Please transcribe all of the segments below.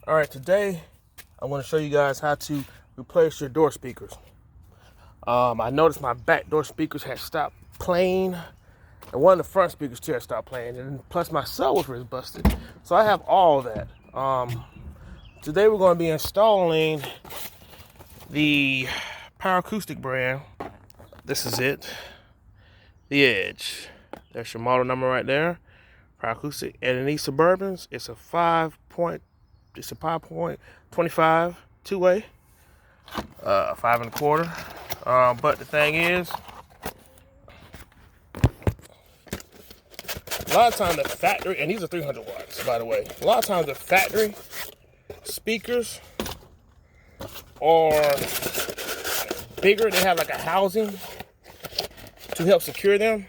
All right, today I want to show you guys how to replace your door speakers. I noticed my back door speakers had stopped playing, and one of the front speakers too had stopped playing, and plus my subwoofer was busted. So I have all that. Today we're going to be installing the Power Acoustic brand. This is it, the Edge. That's your model number right there, Power Acoustic. And in these Suburbans, it's a 5.25 two-way, 5 1/4. But the thing is, a lot of times the factory, and these are 300 watts, by the way. A lot of times the factory speakers are bigger. They have like a housing to help secure them.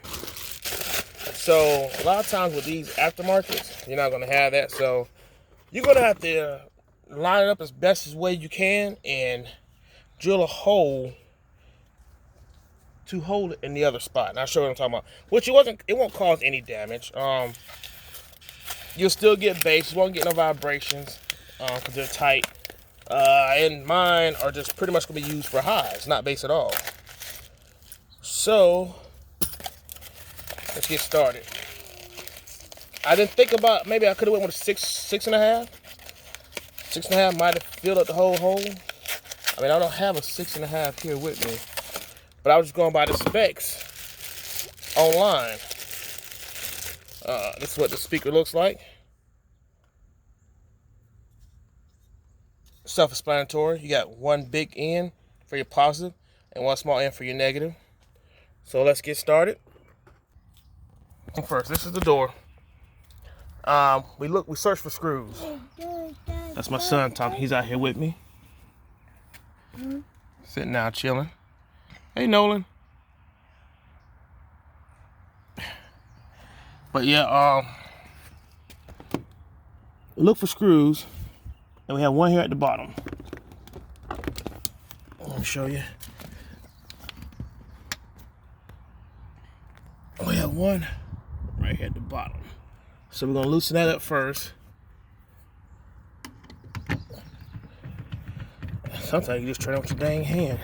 So a lot of times with these aftermarkets, you're not going to have that. So you're going to have to line it up as best as way you can and drill a hole to hold it in the other spot. And I'll show you what I'm talking about. Which it won't cause any damage. You'll still get bass. You won't get no vibrations because they're tight. And mine are just pretty much going to be used for highs, not bass at all. So let's get started. I didn't think about, maybe I could have went with a 6.5. 6.5 might have filled up the whole hole. I mean, I don't have a 6.5 here with me, but I was just going by the specs online. This is what the speaker looks like. Self-explanatory. You got one big end for your positive and one small end for your negative. So let's get started. First, this is the door. We searched for screws. That's my son talking. He's out here with me. Sitting down, chilling. Hey, Nolan. But yeah, look for screws. And we have one here at the bottom. Let me show you. We have one right here at the bottom. So we're gonna loosen that up first. Sometimes you just turn it with your dang hand.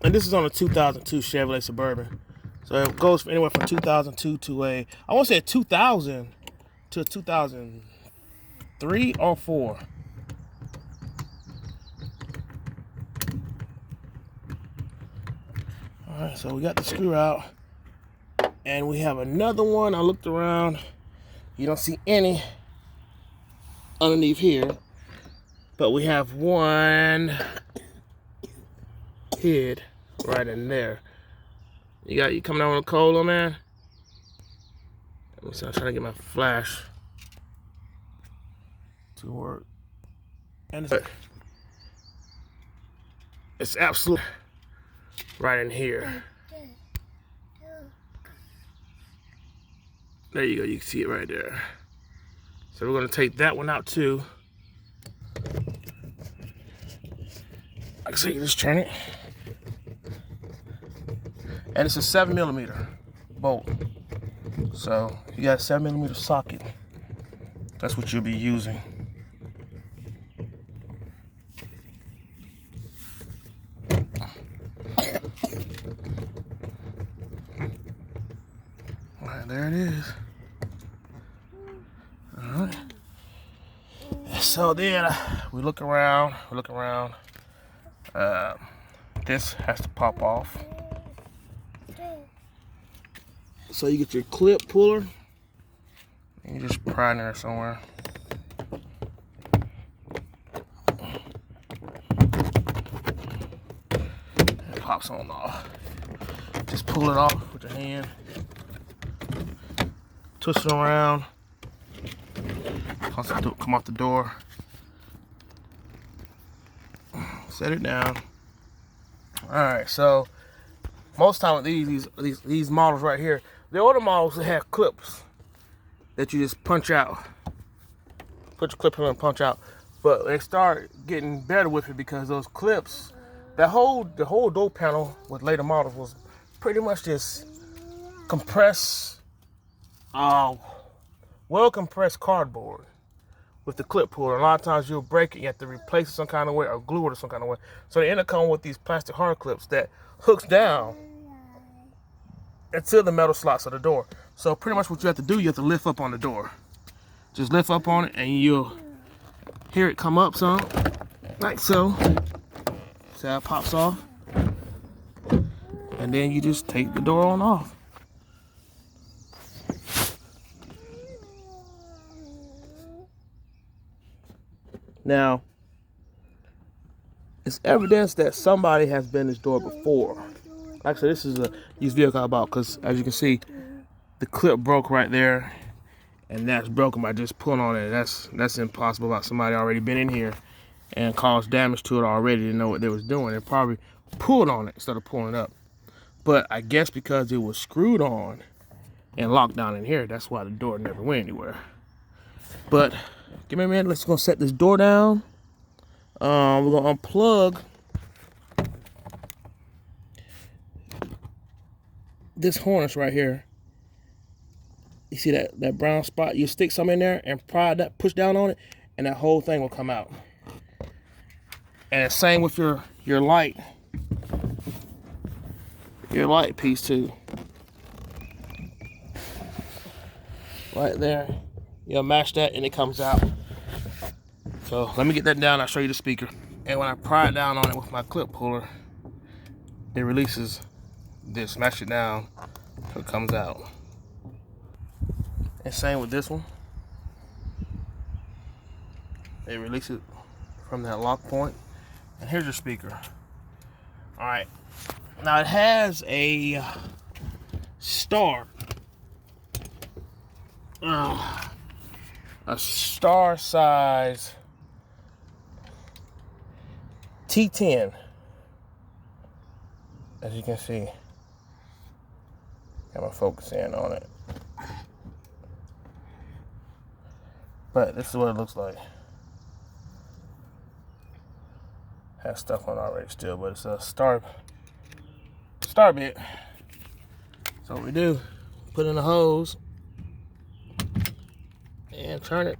And this is on a 2002 Chevrolet Suburban. So it goes anywhere from 2002 to I want to say 2000 to 2003 or 4. All right, so we got the screw out. And we have another one. I looked around. You don't see any underneath here. But we have one hid right in there. You coming out with a cold, man? Let me see, I'm trying to get my flash to work. And it's absolutely right in here. There you go, you can see it right there. So we're gonna take that one out too. Like I say, you just turn it. And it's a 7mm bolt. So you got a 7mm socket. That's what you'll be using. All right, there it is. All right. So then we look around. This has to pop off. So you get your clip puller and you just pry in there somewhere. It pops on off. Just pull it off with your hand. Twist it around. Come off the door. Set it down. Alright, so most time with these models right here, the older models have clips that you just punch out. Put your clip in and punch out. But they start getting better with it because those clips, the whole door panel with later models was pretty much just compressed well compressed cardboard with the clip puller. A lot of times you'll break it, you have to replace it some kind of way or glue it some kind of way. So they end up coming with these plastic hard clips that hooks down until the metal slots of the door. So pretty much what you have to do, you have to lift up on the door. Just lift up on it and you'll hear it come up some, like so. See how it pops off? And then you just take the door on off. Now, it's evidence that somebody has been in this door before. Like I said, this is a used vehicle I bought because, as you can see, the clip broke right there, and that's broken by just pulling on it. That's impossible. About somebody already been in here and caused damage to it already. Didn't know what they was doing. They probably pulled on it instead of pulling it up. But I guess because it was screwed on and locked down in here, that's why the door never went anywhere. But give me a minute. Let's go set this door down. We're gonna unplug this harness right here. You see that brown spot? You stick some in there and push down on it, and that whole thing will come out. And same with your light piece too. Right there, you'll mash that and it comes out. So let me get that down. I'll show you the speaker. And when I pry it down on it with my clip puller, it releases this. Mash it down so it comes out. And same with this one. It releases it from that lock point. And here's your speaker. All right. Now it has a star. A star size T10. As you can see. Got my focus in on it. But this is what it looks like. Has stuff on already still, but it's a star bit. So what we do, put in the hose and turn it.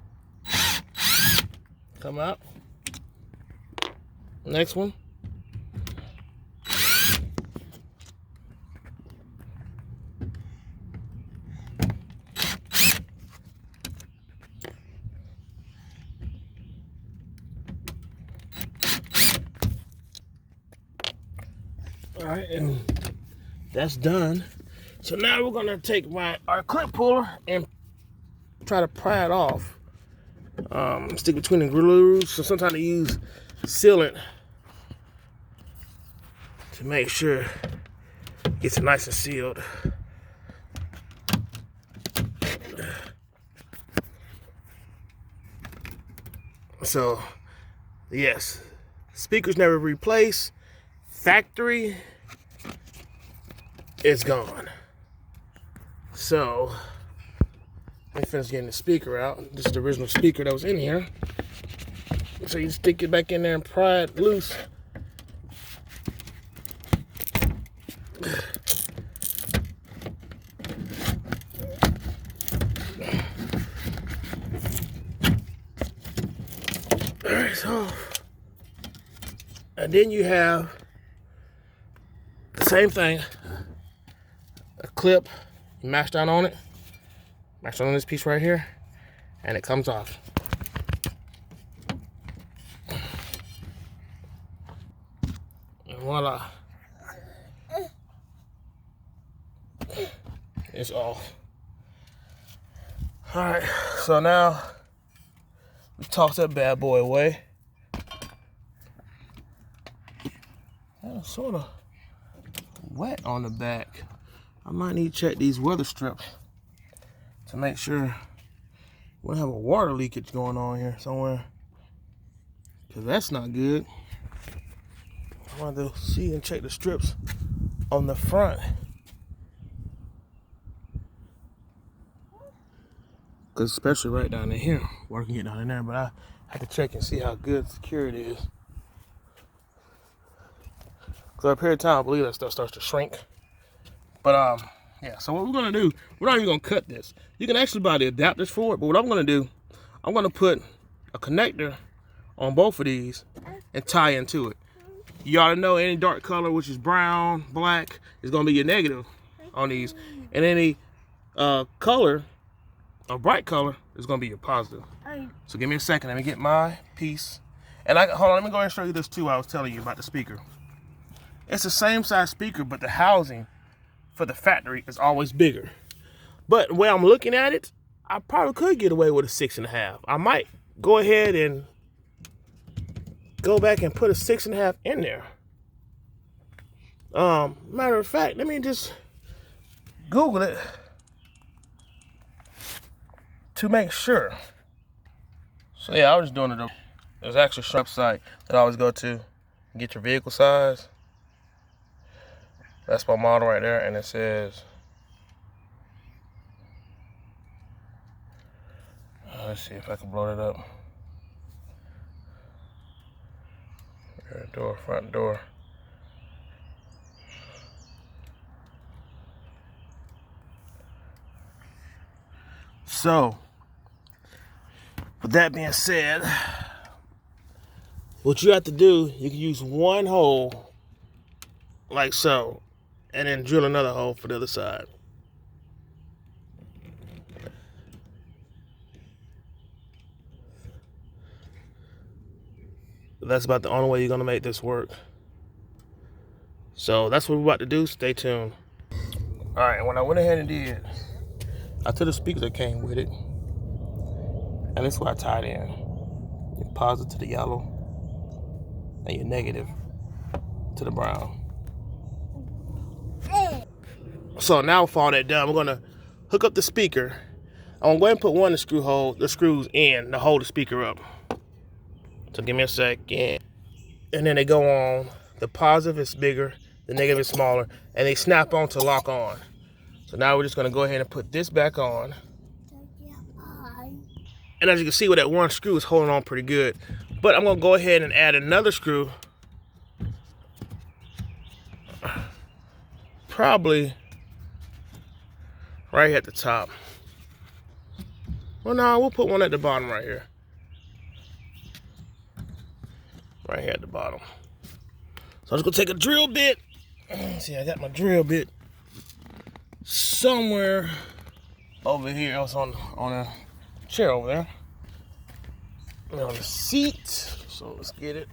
Come out. Next one. All right, and that's done. So now we're gonna take our clip puller and try to pry it off. Stick between the grooves. So sometimes I use sealant to make sure it gets it nice and sealed. So, yes, speakers never replaced. Factory is gone. So, let me finish getting the speaker out. This is the original speaker that was in here. So you stick it back in there and pry it loose. Alright, so, and then you have the same thing, a clip, you mash down on it, mash down on this piece right here, and it comes off. And voila, it's off. All right, so now we toss that bad boy away. It's sort of wet on the back. I might need to check these weather strips to make sure we don't have a water leakage going on here somewhere, because that's not good. I want to see and check the strips on the front, because especially right down in here, water can get down in there, but I have to check and see how good security is. Because over a period of time, I believe that stuff starts to shrink. But Yeah, so what we're gonna do, we're not even gonna cut this. You can actually buy the adapters for it, but what I'm gonna do, I'm gonna put a connector on both of these and tie into it. You ought to know any dark color, which is brown, black, is gonna be your negative on these. And any color, a bright color, is gonna be your positive. So give me a second, let me get my piece. And hold on, let me go ahead and show you this too. I was telling you about the speaker. It's the same size speaker, but the housing for the factory is always bigger. But the way I'm looking at it, I probably could get away with a 6.5. I might go ahead and go back and put a 6.5 in there. Matter of fact, let me just Google it to make sure. So yeah, I was just doing it. There's actually a website that I always go to, get your vehicle size. That's my model right there, and it says, let's see if I can blow it up. Rear door, front door. So, with that being said, what you have to do, you can use one hole like so, and then drill another hole for the other side. That's about the only way you're gonna make this work. So that's what we're about to do. Stay tuned. All right, when I went ahead and did, I took the speakers that came with it, and this is what I tied in. Your positive to the yellow, and your negative to the brown. So now with all that done, we're gonna hook up the speaker. I'm gonna go ahead and put one of the screws in to hold the speaker up. So give me a second. And then they go on. The positive is bigger, the negative is smaller, and they snap on to lock on. So now we're just gonna go ahead and put this back on. And as you can see, with that one screw is holding on pretty good. But I'm gonna go ahead and add another screw. Probably right here at the top. Well, no, we'll put one at the bottom right here. Right here at the bottom. So I'm just gonna take a drill bit. See, I got my drill bit somewhere over here. Else on a chair over there. And on the seat. So let's get it.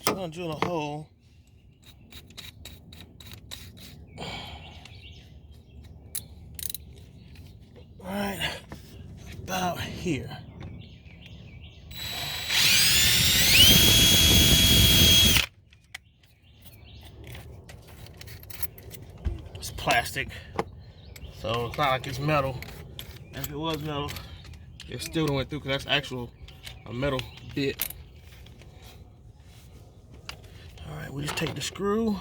I'm gonna drill a hole right about here. It's plastic, so it's not like it's metal. If it was metal, it still went through, because that's actual a metal bit. Alright, we just take the screw.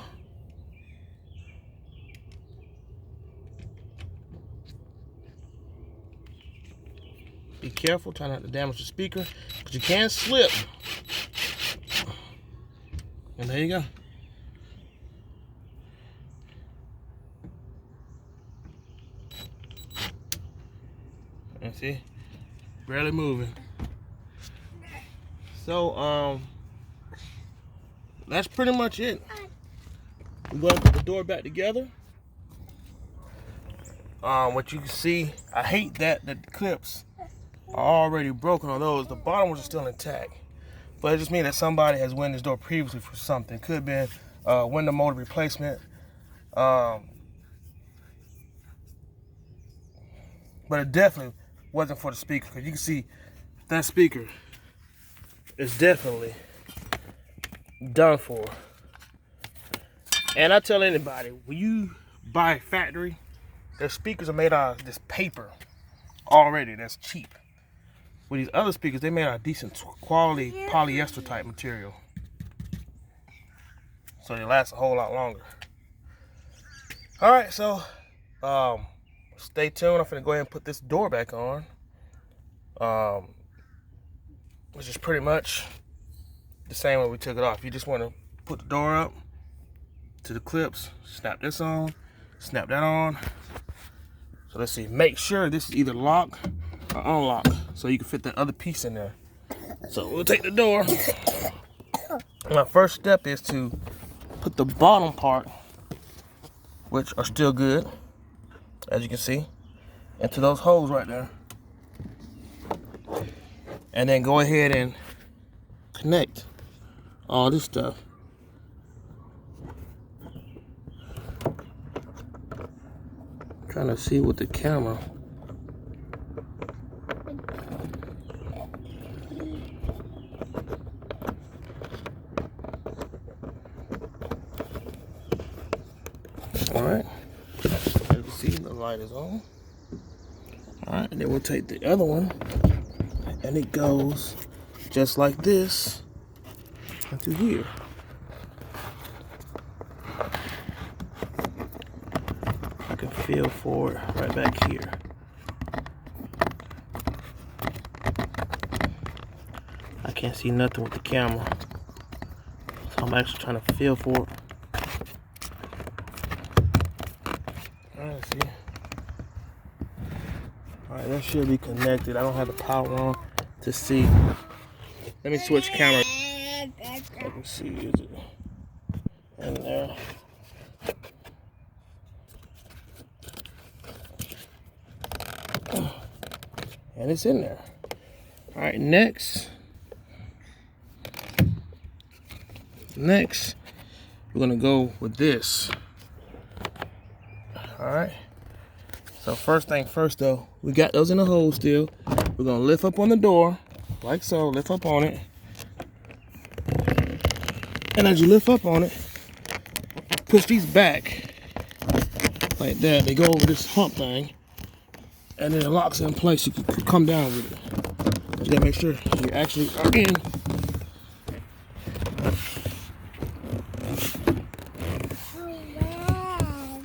Be careful, try not to damage the speaker, because you can slip. And there you go. And see, barely moving. So, that's pretty much it. We're going to put the door back together. What you can see, I hate that the clips are already broken on those. The bottom ones are still intact. But it just means that somebody has went this door previously for something. Could have been window motor replacement. But it definitely wasn't for the speaker, because you can see that speaker is definitely done for. And I tell anybody, when you buy a factory, their speakers are made out of this paper already that's cheap. With these other speakers, they made out of decent quality polyester type material. so they last a whole lot longer. All right, so stay tuned. I'm gonna go ahead and put this door back on, which is pretty much the same way we took it off. You just want to put the door up to the clips, snap this on, snap that on. So let's see, make sure this is either lock or unlock so you can fit that other piece in there. So we'll take the door. My first step is to put the bottom part, which are still good, as you can see, into those holes right there. And then go ahead and connect all this stuff. Trying to see with the camera. All right, as you can see, the light is on. All right, and then we'll take the other one, and it goes just like this into here. I can feel for it right back here. I can't see nothing with the camera, so I'm actually trying to feel for it. Alright, see. Alright, that should be connected. I don't have the power on to see. Let me switch camera. Let me see, is it in there? And it's in there. All right, next, we're gonna go with this. All right. So first thing first though, we got those in the hole still. We're gonna lift up on the door, like so, lift up on it. And as you lift up on it, push these back, like that. They go over this hump thing. And then it locks in place. You can come down with it. You gotta make sure you actually are in.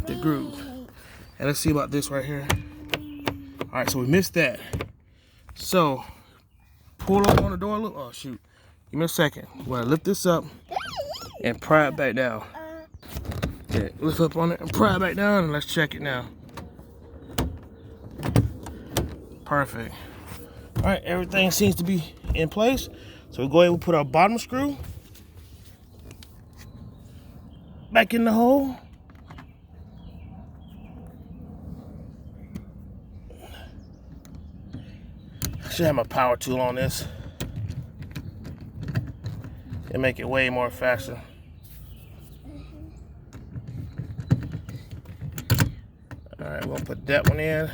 The groove. And let's see about this right here. All right, so we missed that. So pull up on the door a little. Oh shoot! Give me a second. We're gonna lift this up and pry it back down. Okay, lift up on it and pry it back down, and let's check it now. Perfect. All right, everything seems to be in place. So we'll go ahead and put our bottom screw back in the hole. I should have my power tool on this. It'll make it way more faster. All right, we'll put that one in.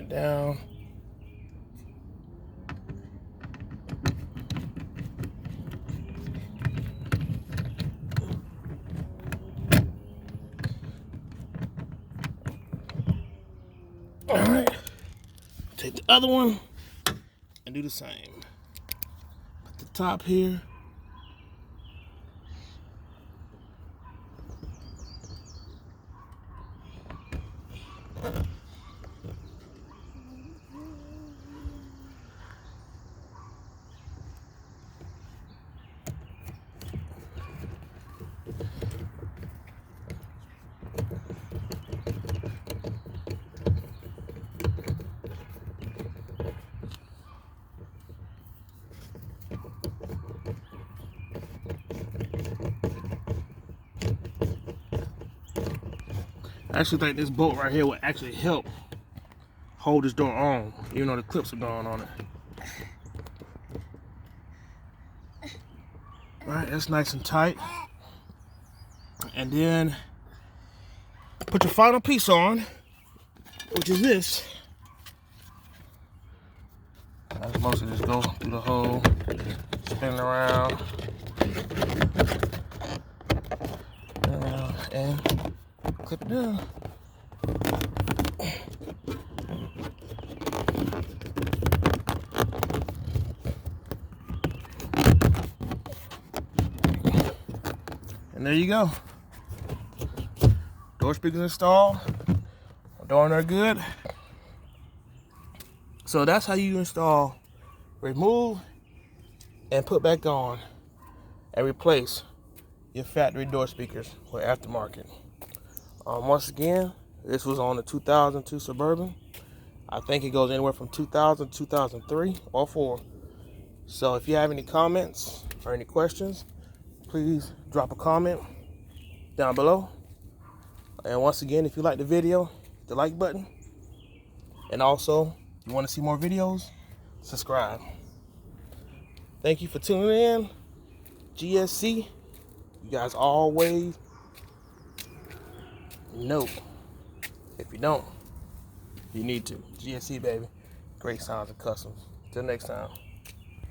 Down. All right, take the other one and do the same. Put the top here. I actually think this bolt right here will actually help hold this door on, even though the clips are gone on it. All right, that's nice and tight. And then put your final piece on, which is this. I mostly just go through the hole, spin it around, and clip it down. And there you go. Door speakers installed. Darn, they're good. So that's how you install, remove, and put back on, and replace your factory door speakers with aftermarket. Once again, this was on the 2002 Suburban. I think it goes anywhere from 2000 to 2003 or 4. So if you have any comments or any questions, please drop a comment down below. And once again, if you like the video, hit the like button. And also, if you want to see more videos, subscribe. Thank you for tuning in. GSC, you guys always know. If you don't, you need to. GSC, baby. Great sounds and customs. Till next time.